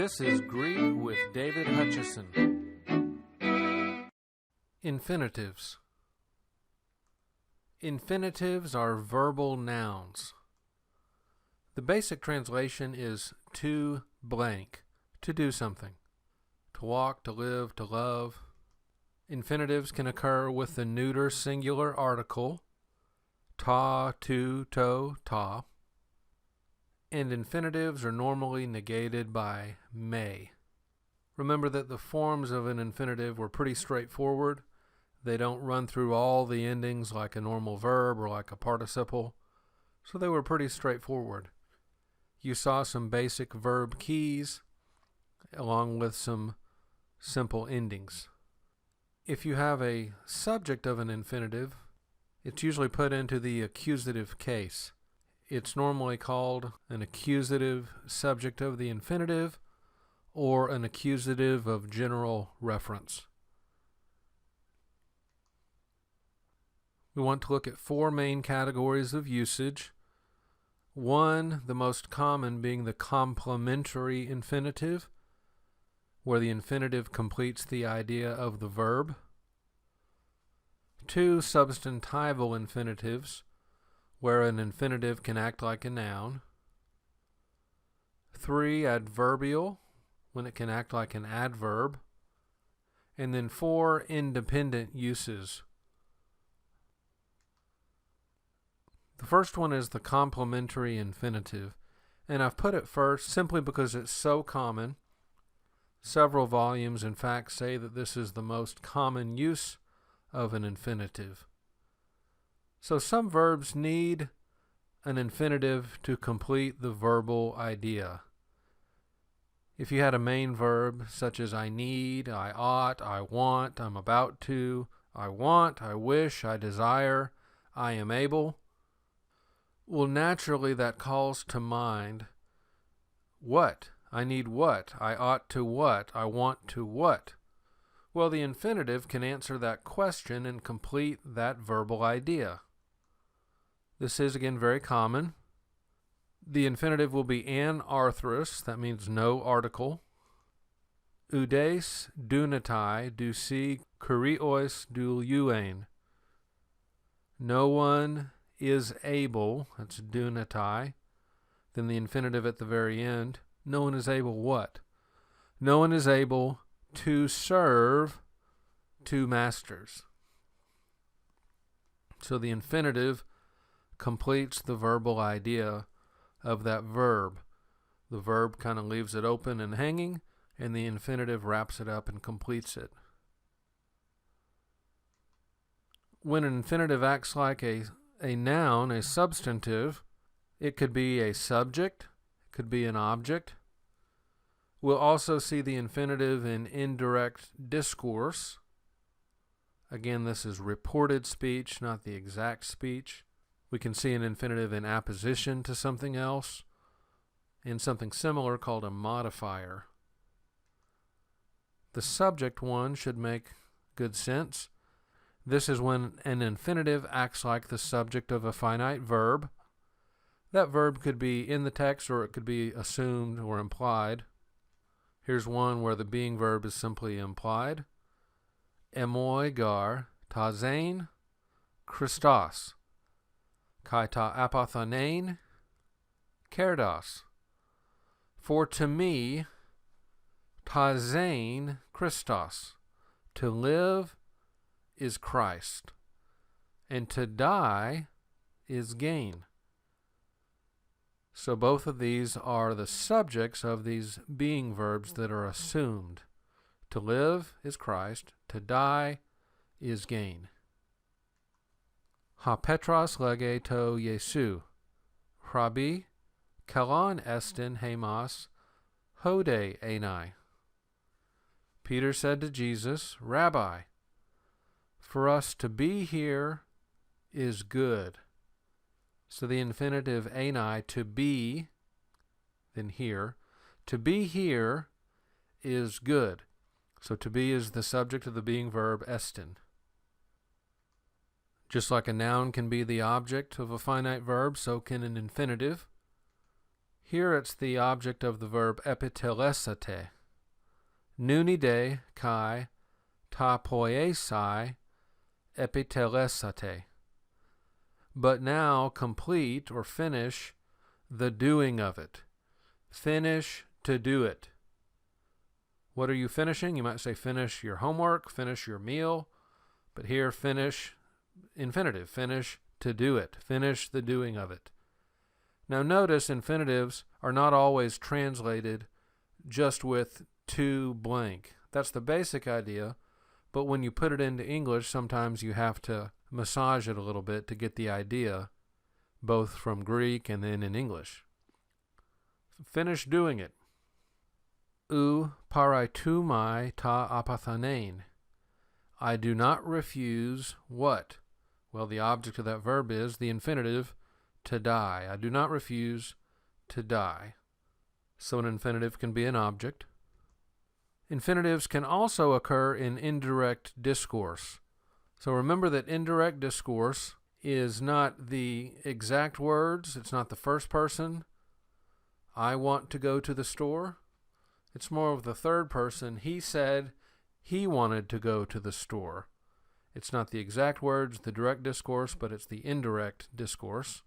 This is Greek with David Hutchison. Infinitives. Infinitives are verbal nouns. The basic translation is to blank, to do something. To walk, to live, to love. Infinitives can occur with the neuter singular article, ta, to, ta. And infinitives are normally negated by may. Remember that the forms of an infinitive were pretty straightforward. They don't run through all the endings like a normal verb or like a participle, so they were pretty straightforward. You saw some basic verb keys along with some simple endings. If you have a subject of an infinitive, it's usually put into the accusative case. It's normally called an accusative subject of the infinitive or an accusative of general reference. We want to look at four main categories of usage. One, the most common, being the complementary infinitive, where the infinitive completes the idea of the verb. Two, substantival infinitives, where an infinitive can act like a noun. Three, adverbial, when it can act like an adverb. And then four, independent uses. The first one is the complementary infinitive, and I've put it first simply because it's so common. Several volumes, in fact, say that this is the most common use of an infinitive. So some verbs need an infinitive to complete the verbal idea. If you had a main verb such as I need, I ought, I want, I'm about to, I want, I wish, I desire, I am able, well, naturally that calls to mind what? I need what? I ought to what? I want to what? Well, the infinitive can answer that question and complete that verbal idea. This is, again, very common. The infinitive will be anarthrous, that means no article. Oudes, dunatai, dousi, kurios, douliuein. No one is able, that's dunatai. Then the infinitive at the very end. No one is able what? No one is able to serve two masters. So the infinitive completes the verbal idea of that verb. The verb kind of leaves it open and hanging, and the infinitive wraps it up and completes it. When an infinitive acts like a noun, a substantive, it could be a subject, it could be an object. We'll also see the infinitive in indirect discourse. Again, this is reported speech, not the exact speech. We can see an infinitive in apposition to something else, and something similar called a modifier. The subject one should make good sense. This is when an infinitive acts like the subject of a finite verb. That verb could be in the text or it could be assumed or implied. Here's one where the being verb is simply implied. Emoi gar tazein Christos. Kai ta apothanein kerdos. For to me, tazein Christos. To live is Christ, and to die is gain. So both of these are the subjects of these being verbs that are assumed. To live is Christ, to die is gain. Ha Petros lege to Jesu, Rabbi, kalon estin hemas, hode enai. Peter said to Jesus, Rabbi, for us to be here is good. So the infinitive enai, to be, then here. To be here is good. So to be is the subject of the being verb estin. Just like a noun can be the object of a finite verb, so can an infinitive. Here it's the object of the verb epitelesate. Nunide kai ta poiesai epitelesate. But now complete or finish the doing of it. Finish to do it. What are you finishing? You might say finish your homework, finish your meal. But here, finish, infinitive, finish to do it. Finish the doing of it. Now notice infinitives are not always translated just with to blank. That's the basic idea, but when you put it into English, sometimes you have to massage it a little bit to get the idea, both from Greek and then in English. Finish doing it. U paraitumai ta apathanein. I do not refuse what? Well, the object of that verb is the infinitive to die. I do not refuse to die. So an infinitive can be an object. Infinitives can also occur in indirect discourse. So remember that indirect discourse is not the exact words. It's not the first person. I want to go to the store. It's more of the third person. He said he wanted to go to the store. It's not the exact words, the direct discourse, but it's the indirect discourse.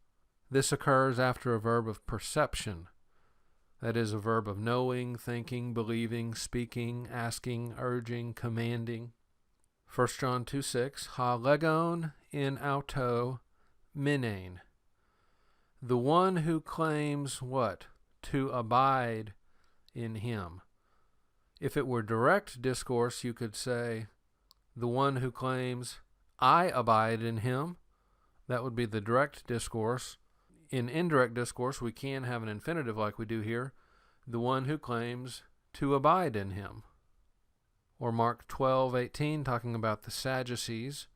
This occurs after a verb of perception. That is a verb of knowing, thinking, believing, speaking, asking, urging, commanding. 1 John 2:6, ha legon in auto minein. The one who claims what? To abide in him. If it were direct discourse, you could say, the one who claims, I abide in him. That would be the direct discourse. In indirect discourse, we can have an infinitive like we do here, the one who claims to abide in him. Or Mark 12:18, talking about the Sadducees,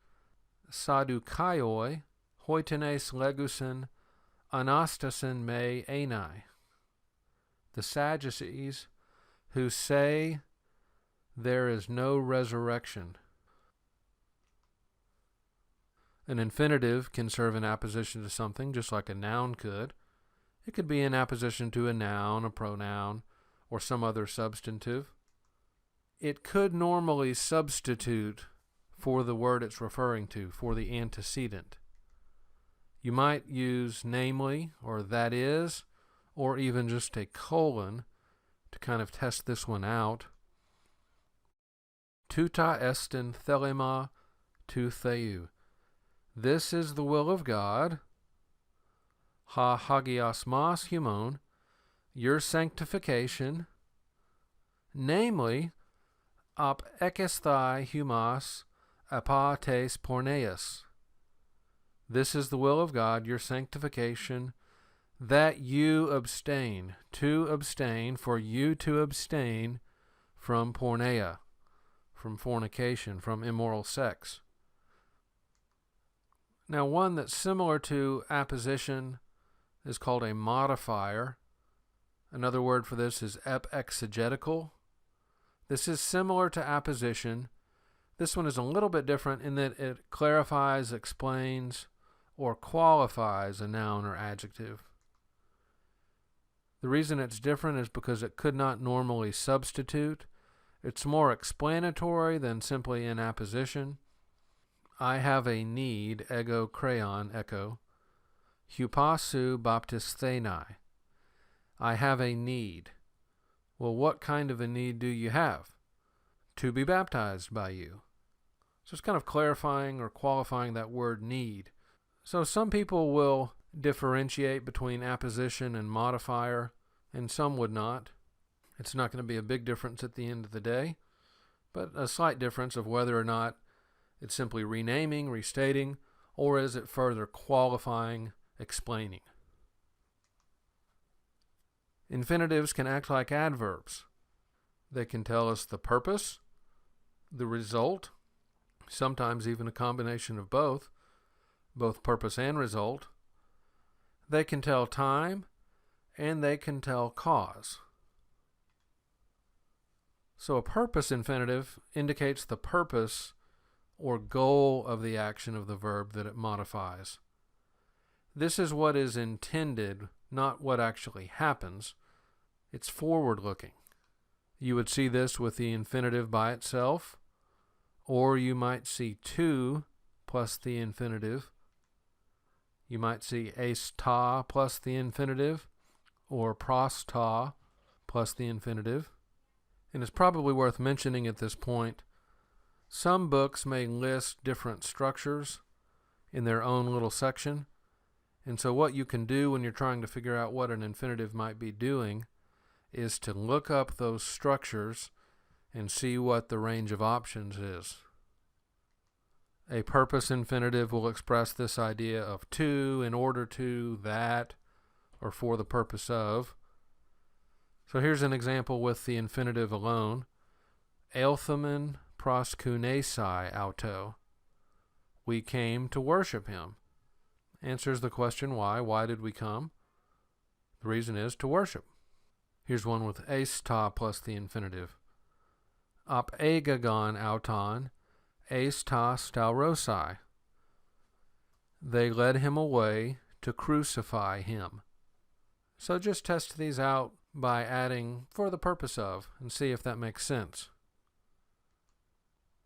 Saddukaioi, hoitenes legusin, anastasin me enai. The Sadducees who say there is no resurrection. An infinitive can serve in apposition to something, just like a noun could. It could be in apposition to a noun, a pronoun, or some other substantive. It could normally substitute for the word it's referring to, for the antecedent. You might use namely, or that is, or even just a colon to kind of test this one out. Tuta estin thelema tu theou. This is the will of God, ha hagios mas humon, your sanctification, namely, ap ekesthai humas apates porneus. This is the will of God, your sanctification, that you abstain, to abstain, for you to abstain from porneia, from fornication, from immoral sex. Now, one that's similar to apposition is called a modifier. Another word for this is epexegetical. This is similar to apposition. This one is a little bit different in that it clarifies, explains, or qualifies a noun or adjective. The reason it's different is because it could not normally substitute. It's more explanatory than simply in apposition. I have a need, ego crayon, echo, hupasu baptisthenai. I have a need. Well, what kind of a need do you have? To be baptized by you. So it's kind of clarifying or qualifying that word need. So some people will differentiate between apposition and modifier, and some would not. It's not going to be a big difference at the end of the day, but a slight difference of whether or not it's simply renaming, restating, or is it further qualifying, explaining? Infinitives can act like adverbs. They can tell us the purpose, the result, sometimes even a combination of both purpose and result. They can tell time, and they can tell cause. So a purpose infinitive indicates the purpose or goal of the action of the verb that it modifies. This is what is intended not what actually happens. It's forward-looking. You would see this with the infinitive by itself, or you might see to plus the infinitive. You might see eis ta plus the infinitive, or pros ta plus the infinitive. And it's probably worth mentioning at this point, some books may list different structures in their own little section. And so what you can do when you're trying to figure out what an infinitive might be doing is to look up those structures and see what the range of options is. A purpose infinitive will express this idea of to, in order to, that, or for the purpose of. So here's an example with the infinitive alone. Eilthamen proskunesai auto. We came to worship him. Answers the question why. Why did we come? The reason is to worship. Here's one with eis ta plus the infinitive. Apagagon auton eis ta staurosai. They led him away to crucify him. So just test these out by adding for the purpose of and see if that makes sense.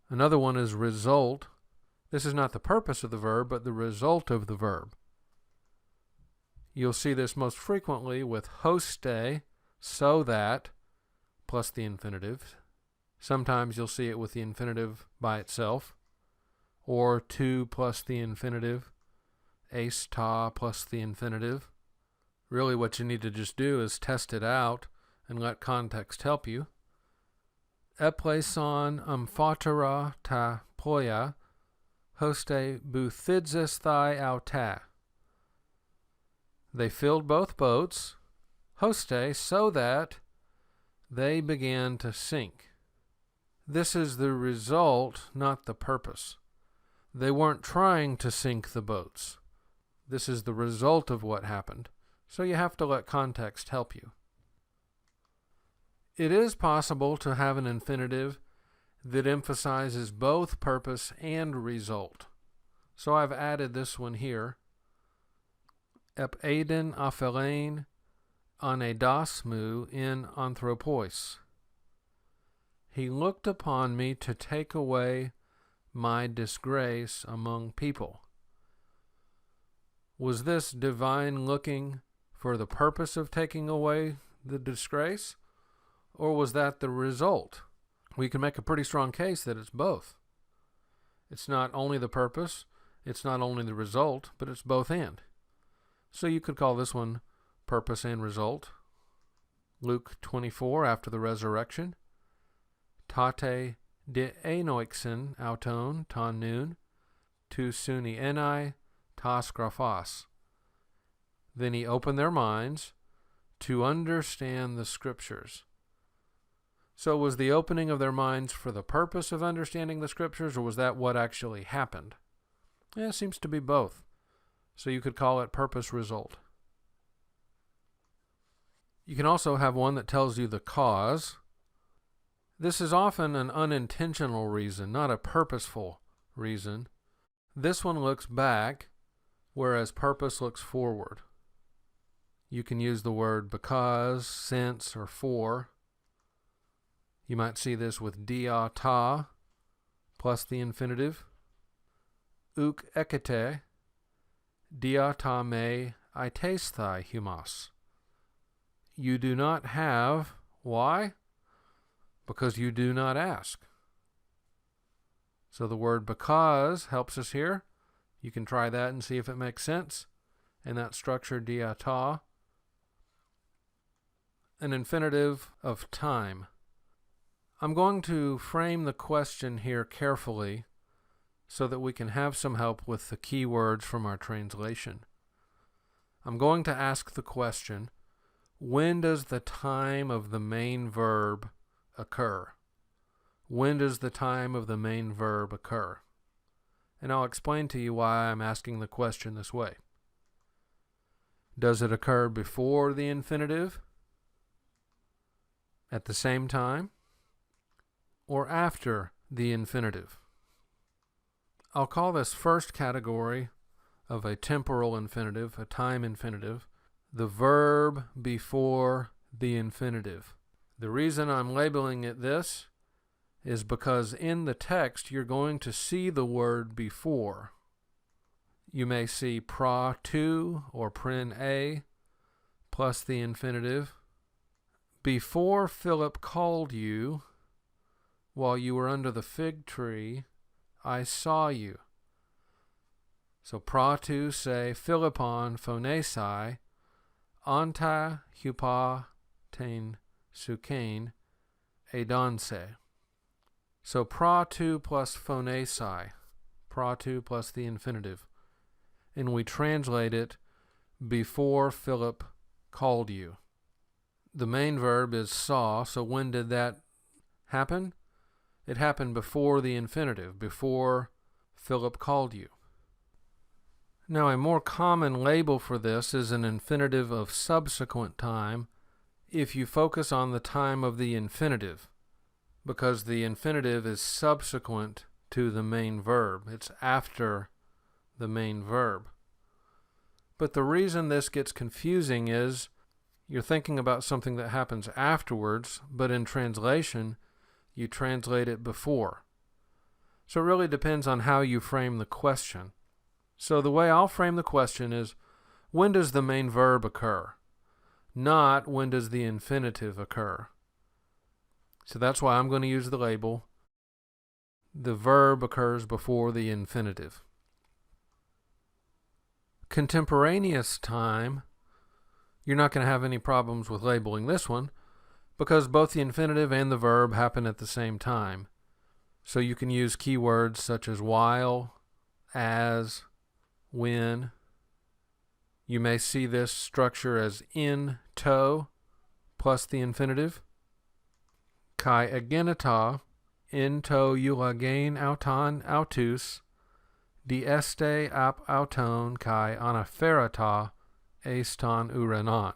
Another one is result. This is not the purpose of the verb, but the result of the verb. You'll see this most frequently with hoste, so that, plus the infinitive. Sometimes you'll see it with the infinitive by itself, or to plus the infinitive, eis ta plus the infinitive. Really what you need to just do is test it out and let context help you. Epleson amphotora ta ploia hoste buthidzis thai auta. They filled both boats, hoste, so that they began to sink. This is the result, not the purpose. They weren't trying to sink the boats. This is the result of what happened. So you have to let context help you. It is possible to have an infinitive that emphasizes both purpose and result. So I've added this one here. Epaden aphelein anedasmu in anthropois. He looked upon me to take away my disgrace among people. Was this divine looking for the purpose of taking away the disgrace, or was that the result? We can make a pretty strong case that it's both. It's not only the purpose, it's not only the result, but it's both and. So you could call this one purpose and result. Luke 24, after the resurrection. Tate de enoixen auton ton nun, tu suni enai tas graphos. Then he opened their minds to understand the scriptures. So was the opening of their minds for the purpose of understanding the scriptures, or was that what actually happened? Yeah, it seems to be both. So you could call it purpose-result. You can also have one that tells you the cause. This is often an unintentional reason, not a purposeful reason. This one looks back, whereas purpose looks forward. You can use the word because, since, or for. You might see this with dia ta plus the infinitive. Uk ekete, dia ta me aitesthai humas. You do not have. Why? Because you do not ask. So the word because helps us here. You can try that and see if it makes sense. And that structure dia ta. An infinitive of time. I'm going to frame the question here carefully so that we can have some help with the key words from our translation. I'm going to ask the question, when does the time of the main verb occur? When does the time of the main verb occur? And I'll explain to you why I'm asking the question this way. Does it occur before the infinitive? At the same time? Or after the infinitive? I'll call this first category of a temporal infinitive, a time infinitive. the verb before the infinitive. The reason I'm labeling it this is because in the text you're going to see the word before. You may see pra tu or pren a plus the infinitive. Before Philip called you, while you were under the fig tree, I saw you. So pra tu say Philippon phonesai, anta hupa tain sukain edonse. So pra tu plus phonesai, pra tu plus the infinitive. And we translate it before Philip called you. The main verb is saw, so when did that happen? It happened before the infinitive, before Philip called you. Now, a more common label for this is an infinitive of subsequent time if you focus on the time of the infinitive, because the infinitive is subsequent to the main verb. It's after the main verb. But the reason this gets confusing is you're thinking about something that happens afterwards, but in translation, you translate it before. So it really depends on how you frame the question. So the way I'll frame the question is, when does the main verb occur? Not when does the infinitive occur. So that's why I'm going to use the label, the verb occurs before the infinitive. Contemporaneous time, you're not going to have any problems with labeling this one because both the infinitive and the verb happen at the same time. So you can use keywords such as while, as, when. You may see this structure as in to plus the infinitive. Kai agenita in to eulagain auton autus dieste ap auton kai anaferata eston uranon.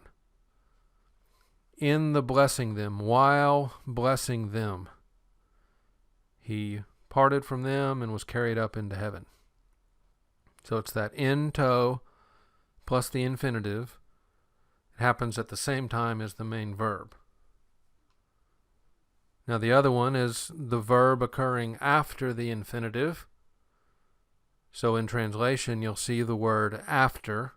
In the blessing them, while blessing them, he parted from them and was carried up into heaven. So it's that in to plus the infinitive. It happens at the same time as the main verb. Now the other one is the verb occurring after the infinitive. So in translation, you'll see the word after.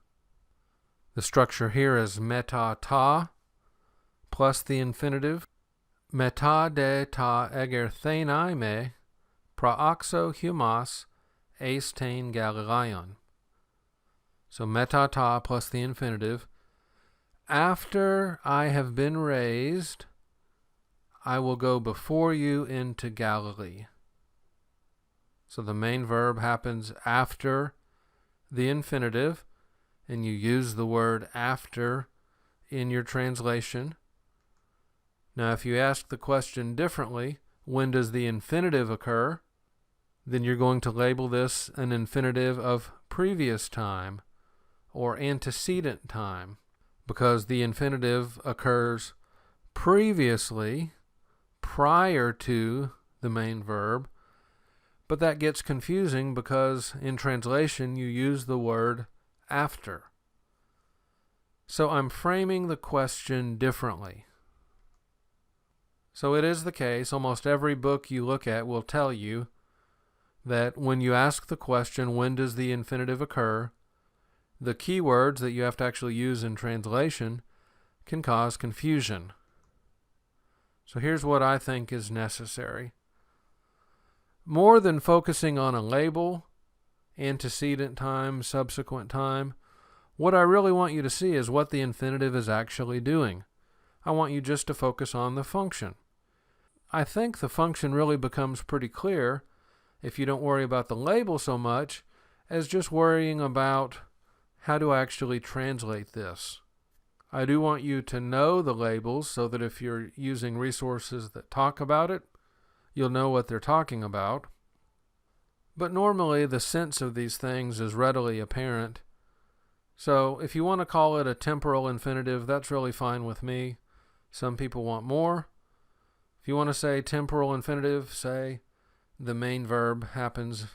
The structure here is meta ta plus the infinitive. Meta de ta egerthenai me praoxo humas eistain Galileon. So meta ta plus the infinitive. After I have been raised, I will go before you into Galilee. So the main verb happens after the infinitive, and you use the word after in your translation. Now, if you ask the question differently, when does the infinitive occur? Then you're going to label this an infinitive of previous time or antecedent time, because the infinitive occurs previously, prior to the main verb. But that gets confusing because in translation you use the word after. So I'm framing the question differently. So it is the case, almost every book you look at will tell you that when you ask the question, when does the infinitive occur, the keywords that you have to actually use in translation can cause confusion. So here's what I think is necessary. More than focusing on a label, antecedent time, subsequent time, what I really want you to see is what the infinitive is actually doing. I want you just to focus on the function. I think the function really becomes pretty clear if you don't worry about the label so much as just worrying about how do I actually translate this. I do want you to know the labels so that if you're using resources that talk about it, you'll know what they're talking about. But normally the sense of these things is readily apparent. So if you want to call it a temporal infinitive, that's really fine with me. Some people want more. If you want to say temporal infinitive, say the main verb happens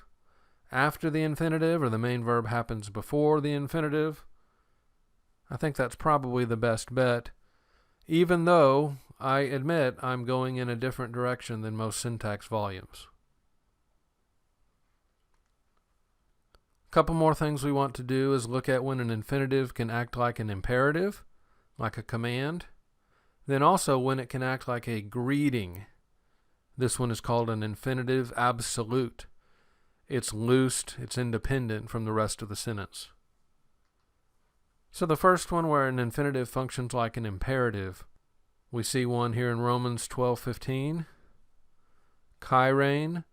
after the infinitive or the main verb happens before the infinitive. I think that's probably the best bet, even though I admit I'm going in a different direction than most syntax volumes. A couple more things we want to do is look at when an infinitive can act like an imperative, like a command, then also when it can act like a greeting. This one is called an infinitive absolute. It's loosed, it's independent from the rest of the sentence. So the first one, where an infinitive functions like an imperative, we see one here in Romans 12:15. Kairein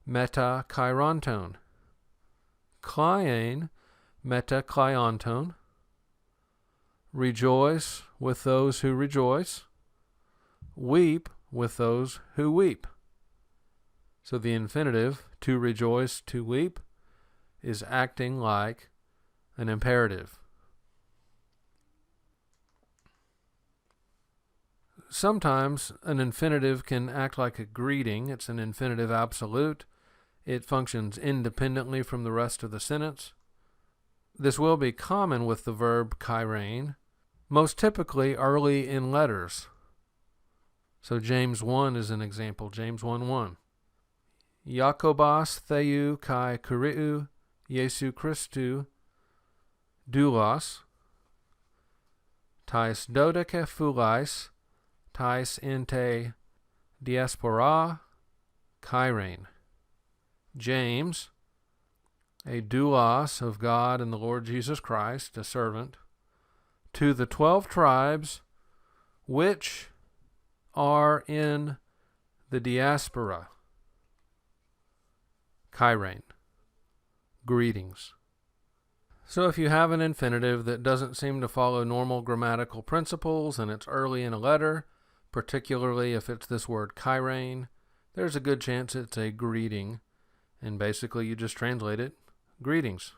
meta kaironton. Klein meta kleionton. Rejoice with those who rejoice. Weep with those who weep. So the infinitive, to rejoice, to weep, is acting like an imperative. Sometimes an infinitive can act like a greeting. It's an infinitive absolute. It functions independently from the rest of the sentence. This will be common with the verb kairein, most typically early in letters. So James 1 is an example. James 1:1. Jakobas theou kai kuriou Jesu Christou doulos tais dodeke phulais tais ente diaspora kairein. James, a doulos of God and the Lord Jesus Christ, a servant, to the 12 tribes which are in the diaspora. Kairein. Greetings. So if you have an infinitive that doesn't seem to follow normal grammatical principles and it's early in a letter, particularly if it's this word kairein, there's a good chance it's a greeting, and basically you just translate it, greetings.